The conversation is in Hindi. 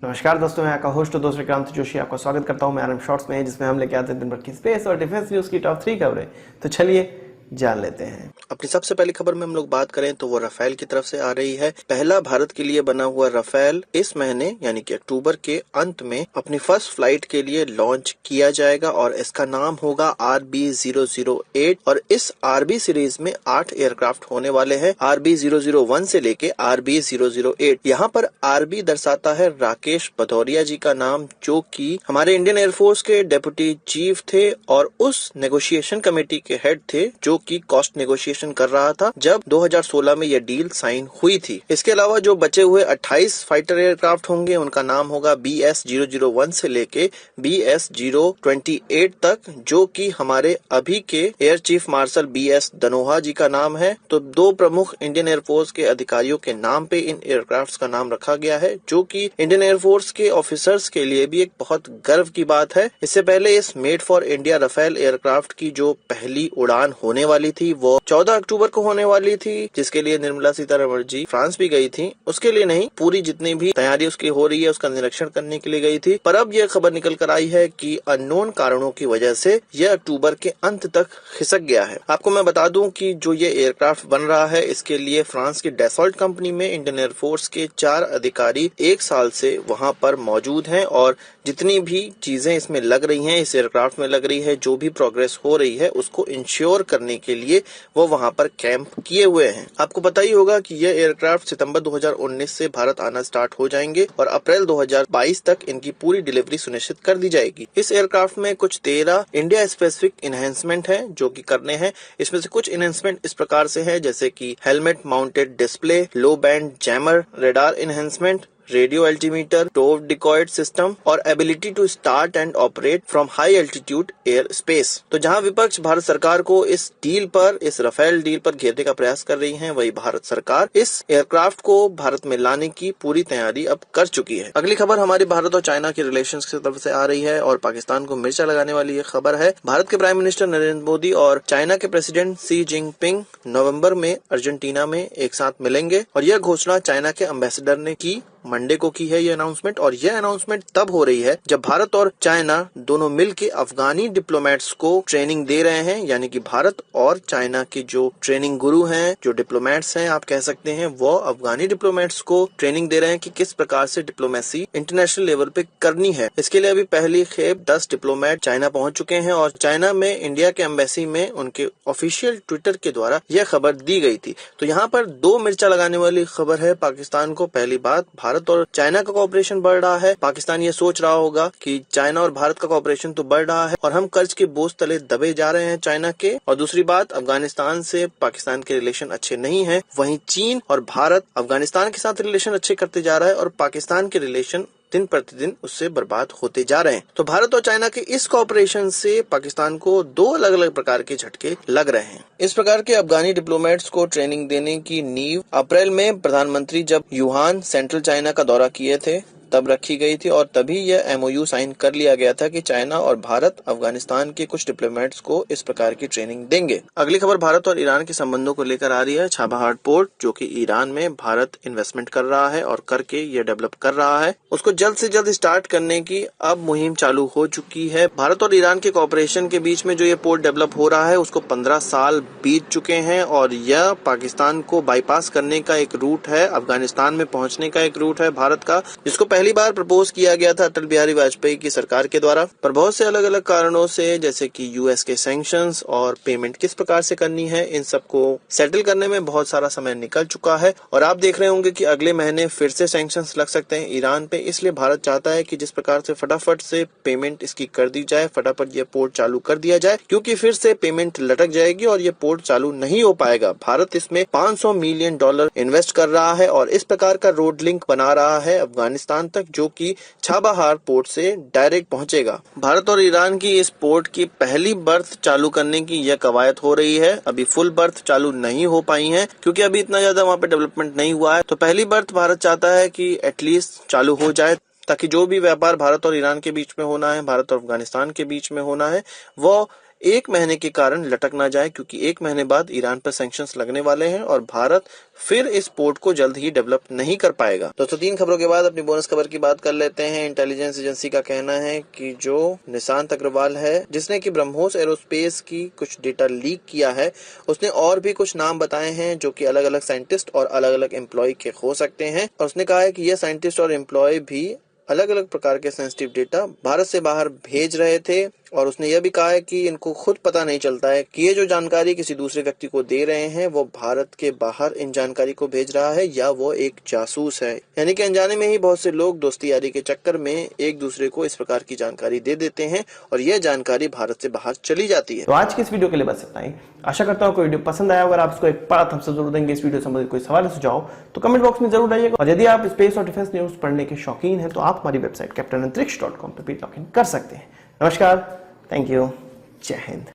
नमस्कार दोस्तों, मैं आपका होस्ट दोस्त विक्रांत जोशी आपका स्वागत करता हूं मैं आरएम शॉर्ट्स में, जिसमें हम लेके आते हैं दिन भर की स्पेस और डिफेंस न्यूज की टॉप 3 खबरें। तो चलिए जान लेते हैं। अपनी सबसे पहली खबर में हम लोग बात करें तो वो राफेल की तरफ से आ रही है। पहला भारत के लिए बना हुआ राफेल इस महीने यानी कि अक्टूबर के अंत में अपनी फर्स्ट फ्लाइट के लिए लॉन्च किया जाएगा और इसका नाम होगा RB008 और इस RB सीरीज में 8 एयरक्राफ्ट होने वाले हैं, RB001 से लेके RB008। यहाँ पर RB दर्शाता है राकेश भदौरिया जी का नाम, जो कि हमारे इंडियन एयरफोर्स के डेप्यूटी चीफ थे और उस नेगोशिएशन कमेटी के हेड थे जो की कॉस्ट नेगोशिएशन कर रहा था जब 2016 में यह डील साइन हुई थी। इसके अलावा जो बचे हुए 28 फाइटर एयरक्राफ्ट होंगे उनका नाम होगा BS001 से लेके BS028 तक, जो कि हमारे अभी के air chief marshal BS Dhanoa ji का नाम है। तो दो प्रमुख इंडियन एयरफोर्स के अधिकारियों के नाम पे इन एयरक्राफ्ट का नाम रखा गया है, जो कि इंडियन एयरफोर्स के ऑफिसर्स के लिए भी एक बहुत गर्व की बात है। इससे पहले इस made for India Rafale aircraft की जो पहली उड़ान होने वाली थी वो 14 अक्टूबर को होने वाली थी, जिसके लिए निर्मला सीतारमण जी फ्रांस भी गई थी। उसके लिए नहीं, पूरी जितनी भी तैयारी उसकी हो रही है उसका निरीक्षण करने के लिए गई थी। पर अब यह खबर निकल कर आई है कि अननोन कारणों की वजह से यह अक्टूबर के अंत तक खिसक गया है। आपको मैं बता दूं कि जो ये एयरक्राफ्ट बन रहा है इसके लिए फ्रांस की डैसॉल्ट कंपनी में इंडियन एयरफोर्स के 4 अधिकारी 1 साल से वहाँ पर मौजूद हैं और जितनी भी चीजें इसमें लग रही हैं, इस एयरक्राफ्ट में लग रही है, जो भी प्रोग्रेस हो रही है उसको इंश्योर करने के लिए वो वहां पर कैंप किए हुए हैं। आपको पता ही होगा कि ये एयरक्राफ्ट सितंबर 2019 से भारत आना स्टार्ट हो जाएंगे और अप्रैल 2022 तक इनकी पूरी डिलीवरी सुनिश्चित कर दी जाएगी। इस एयरक्राफ्ट में कुछ 13 इंडिया स्पेसिफिक इनहेंसमेंट है जो कि करने हैं। इसमें से कुछ इनहेंसमेंट इस प्रकार से है, जैसे कि helmet mounted display, low band jammer, radar enhancement, radio altimeter, towed decoy system और ability to start and operate from high altitude air space. तो जहां विपक्ष भारत सरकार को इस डील पर, इस राफेल डील पर घेरने का प्रयास कर रही है, वही भारत सरकार इस एयरक्राफ्ट को भारत में लाने की पूरी तैयारी अब कर चुकी है। अगली खबर हमारी भारत और चाइना के रिलेशंस की तरफ से आ रही है और पाकिस्तान को मिर्चा लगाने वाली ये खबर है। भारत के प्राइम मिनिस्टर नरेंद्र मोदी और चाइना के प्रेसिडेंट शी जिनपिंग नवंबर में अर्जेंटीना में एक साथ मिलेंगे और यह घोषणा चाइना के एम्बेसडर ने की, मंडे को की है ये अनाउंसमेंट। और यह अनाउंसमेंट तब हो रही है जब भारत और चाइना दोनों मिलकर अफगानी डिप्लोमेट्स को ट्रेनिंग दे रहे हैं, यानी कि भारत और चाइना के जो ट्रेनिंग गुरु हैं, जो डिप्लोमेट्स हैं आप कह सकते हैं, वो अफगानी डिप्लोमेट्स को ट्रेनिंग दे रहे हैं कि किस प्रकार से डिप्लोमेसी इंटरनेशनल लेवल पे करनी है। इसके लिए अभी पहली खेप 10 डिप्लोमेट चाइना पहुंच चुके हैं और चाइना में इंडिया के एम्बेसी में उनके ऑफिशियल ट्विटर के द्वारा यह खबर दी गई थी। तो यहाँ पर दो मिर्चा लगाने वाली खबर है पाकिस्तान को। पहली बात, भारत और चाइना का कोऑपरेशन बढ़ रहा है। पाकिस्तान ये सोच रहा होगा कि चाइना और भारत का कोऑपरेशन तो बढ़ रहा है और हम कर्ज के बोझ तले दबे जा रहे हैं चाइना के। और दूसरी बात, अफगानिस्तान से पाकिस्तान के रिलेशन अच्छे नहीं हैं। वहीं चीन और भारत अफगानिस्तान के साथ रिलेशन अच्छे करते जा रहा है और पाकिस्तान के रिलेशन दिन प्रतिदिन उससे बर्बाद होते जा रहे हैं। तो भारत और चाइना के इस कोऑपरेशन से पाकिस्तान को दो अलग अलग प्रकार के झटके लग रहे हैं। इस प्रकार के अफगानी डिप्लोमेट्स को ट्रेनिंग देने की नींव अप्रैल में प्रधानमंत्री जब यूहान सेंट्रल चाइना का दौरा किए थे तब रखी गई थी और तभी यह MOU साइन कर लिया गया था कि चाइना और भारत अफगानिस्तान के कुछ डिप्लोमेट्स को इस प्रकार की ट्रेनिंग देंगे। अगली खबर भारत और ईरान के संबंधों को लेकर आ रही है। छाबहार पोर्ट, जो कि ईरान में भारत इन्वेस्टमेंट कर रहा है और करके ये डेवलप कर रहा है, उसको जल्द से जल्द स्टार्ट करने की अब मुहिम चालू हो चुकी है। भारत और ईरान के कोऑपरेशन के बीच में जो ये पोर्ट डेवलप हो रहा है उसको 15 साल बीत चुके हैं और यह पाकिस्तान को बाईपास करने का एक रूट है, अफगानिस्तान में पहुंचने का एक रूट है भारत का, जिसको पहली बार प्रपोज किया गया था अटल बिहारी वाजपेयी की सरकार के द्वारा। पर बहुत से अलग अलग कारणों से, जैसे कि US के सैंक्शंस और पेमेंट किस प्रकार से करनी है, इन सबको सेटल करने में बहुत सारा समय निकल चुका है और आप देख रहे होंगे कि अगले महीने फिर से सैंक्शंस लग सकते हैं ईरान पे। इसलिए भारत चाहता है कि जिस प्रकार से फटाफट से पेमेंट इसकी कर दी जाए, फटाफट ये पोर्ट चालू कर दिया जाए, क्योंकि फिर से पेमेंट लटक जाएगी और ये पोर्ट चालू नहीं हो पाएगा। भारत इसमें $500 मिलियन इन्वेस्ट कर रहा है और इस प्रकार का रोड लिंक बना रहा है अफगानिस्तान तक, जो कि छाबहार पोर्ट से डायरेक्ट पहुंचेगा। भारत और ईरान की इस पोर्ट की पहली बर्थ चालू करने की यह कवायद हो रही है। अभी फुल बर्थ चालू नहीं हो पाई है क्योंकि अभी इतना ज्यादा वहाँ पे डेवलपमेंट नहीं हुआ है। तो पहली बर्थ भारत चाहता है कि एटलीस्ट चालू हो जाए, ताकि जो भी व्यापार भारत और ईरान के बीच में होना है, भारत और अफगानिस्तान के बीच में होना है, वो 1 महीने के कारण लटक ना जाए, क्योंकि 1 महीने बाद ईरान पर सैंक्शंस लगने वाले हैं और भारत फिर इस पोर्ट को जल्द ही डेवलप नहीं कर पाएगा। दोस्तों 3 खबरों के बाद अपनी बोनस खबर की बात कर लेते हैं। इंटेलिजेंस एजेंसी का कहना है कि जो निशांत अग्रवाल है, जिसने कि ब्रह्मोस एरोस्पेस की कुछ डेटा लीक किया है, उसने और भी कुछ नाम बताए हैं जो कि अलग अलग साइंटिस्ट और अलग अलग एम्प्लॉय के हो सकते हैं। और उसने कहा है कि यह साइंटिस्ट और एम्प्लॉय भी अलग अलग प्रकार के सेंसिटिव डेटा भारत से बाहर भेज रहे थे। और उसने यह भी कहा है कि इनको खुद पता नहीं चलता है कि ये जो जानकारी किसी दूसरे व्यक्ति को दे रहे हैं वो भारत के बाहर इन जानकारी को भेज रहा है या वो एक जासूस है। यानी कि अनजाने में ही बहुत से लोग दोस्ती यारी के चक्कर में एक दूसरे को इस प्रकार की जानकारी दे देते हैं और यह जानकारी भारत से बाहर चली जाती है। तो आज की इस वीडियो के लिए बस इतना ही। आशा करता हूँ कोई वीडियो पसंद आया। अगर आप इसको एक बड़ा थम्स अप जरूर देंगे। इस वीडियो से संबंधित कोई सवाल सुझाव तो कमेंट बॉक्स में जरूर आइएगा। और यदि आप स्पेस और डिफेंस न्यूज पढ़ने के शौकीन हैं तो आप हमारी वेबसाइट captainantrix.com पर भी लॉग इन कर सकते हैं। नमस्कार, थैंक यू, जय हिंद।